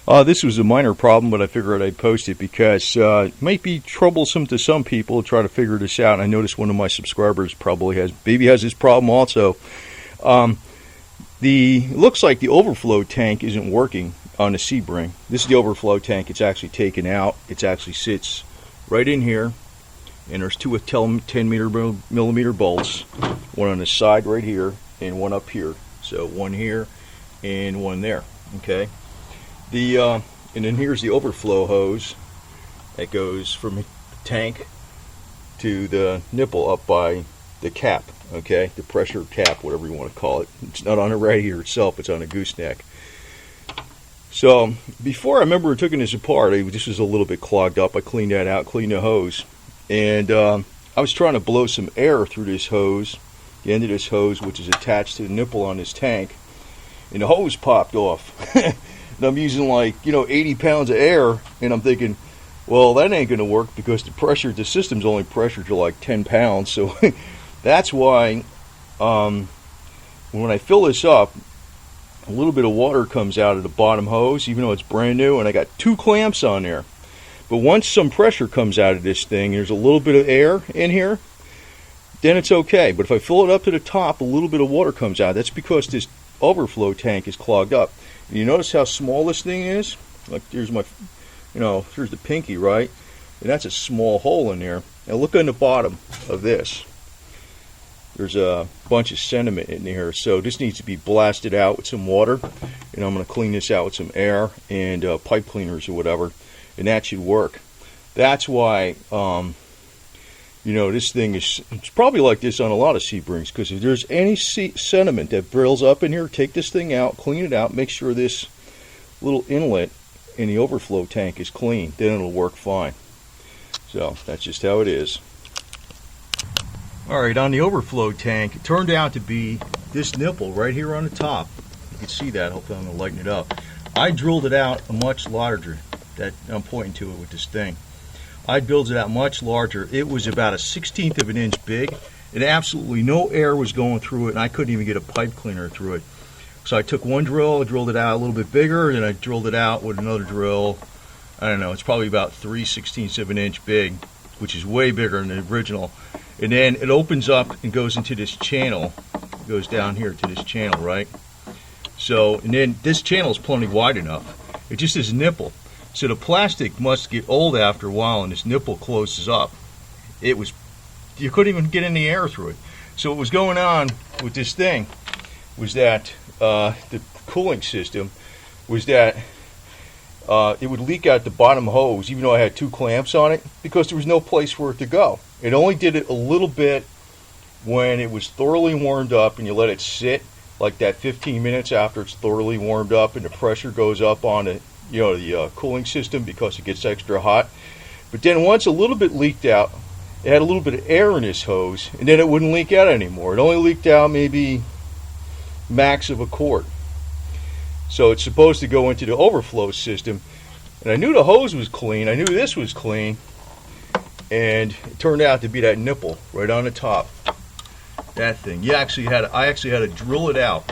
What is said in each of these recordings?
This was a minor problem, but I figured I'd post it because it might be troublesome to some people to try to figure this out. And I noticed one of my subscribers probably has this problem also. Looks like the overflow tank isn't working on the Sebring. This is the overflow tank. It's actually taken out. It actually sits right in here, and there's two 10 millimeter bolts, one on the side right here and one up here. So one here and one there. Okay. And then here's the overflow hose that goes from the tank to the nipple up by the cap, okay, the pressure cap, whatever you want to call it. It's not on the radiator itself, it's on a gooseneck. So before, I remember taking this apart, this was a little bit clogged up. I cleaned that out, cleaned the hose, and I was trying to blow some air through this hose, the end of this hose, which is attached to the nipple on this tank, and the hose popped off. And I'm using 80 pounds of air, and I'm thinking, well, that ain't going to work because the system's only pressured to like 10 pounds. So that's why when I fill this up, a little bit of water comes out of the bottom hose, even though it's brand new, and I got 2 clamps on there. But once some pressure comes out of this thing, there's a little bit of air in here, then it's okay. But if I fill it up to the top, a little bit of water comes out. That's because this overflow tank is clogged up. And you notice how small this thing is? Like, here's my, here's the pinky, right? And that's a small hole in there. Now look on the bottom of this. There's a bunch of sediment in here, so this needs to be blasted out with some water. And I'm going to clean this out with some air and pipe cleaners or whatever, and that should work. That's why, this thing it's probably like this on a lot of Sebrings, because if there's any sediment that builds up in here, take this thing out, clean it out, make sure this little inlet in the overflow tank is clean, then it'll work fine. So that's just how it is. Alright, on the overflow tank, it turned out to be this nipple right here on the top. You can see that. Hopefully I'm going to lighten it up. I drilled it out a much larger. That I'm pointing to it with this thing. I built it out much larger. It was about a 1/16 of an inch big, and absolutely no air was going through it, and I couldn't even get a pipe cleaner through it. So I took one drill, I drilled it out a little bit bigger, and I drilled it out with another drill. I don't know, it's probably about 3/16 of an inch big, which is way bigger than the original. And then it opens up and goes into this channel. It goes down here to this channel, right? So, and then this channel is plenty wide enough. It just is a nipple. So the plastic must get old after a while, and this nipple closes up. You couldn't even get any air through it. So what was going on with this thing was that the cooling system was that it would leak out the bottom hose, even though I had 2 clamps on it, because there was no place for it to go. It only did it a little bit when it was thoroughly warmed up, and you let it sit like that 15 minutes after it's thoroughly warmed up, and the pressure goes up on it. The cooling system, because it gets extra hot. But then once a little bit leaked out, it had a little bit of air in this hose, and then it wouldn't leak out anymore. It only leaked out maybe max of a quart. So it's supposed to go into the overflow system. And I knew the hose was clean. I knew this was clean. And it turned out to be that nipple right on the top. That thing. I actually had to drill it out.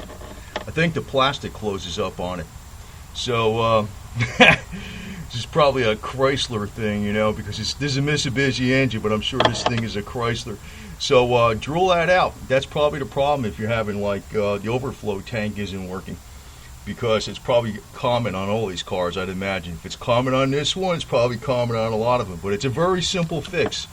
I think the plastic closes up on it. So this is probably a Chrysler thing, because this is a Mitsubishi engine, but I'm sure this thing is a Chrysler. So drill that out. That's probably the problem if you're having the overflow tank isn't working, because it's probably common on all these cars, I'd imagine. If it's common on this one, it's probably common on a lot of them. But it's a very simple fix.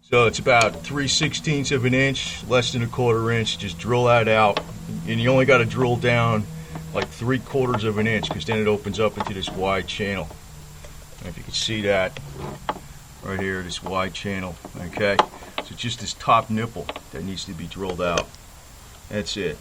So it's about 3/16 of an inch, less than a 1/4 inch. Just drill that out, and you only got to drill down like 3/4 of an inch, because then it opens up into this wide channel. And if you can see that right here, this wide channel. Okay, so it's just this top nipple that needs to be drilled out. That's it.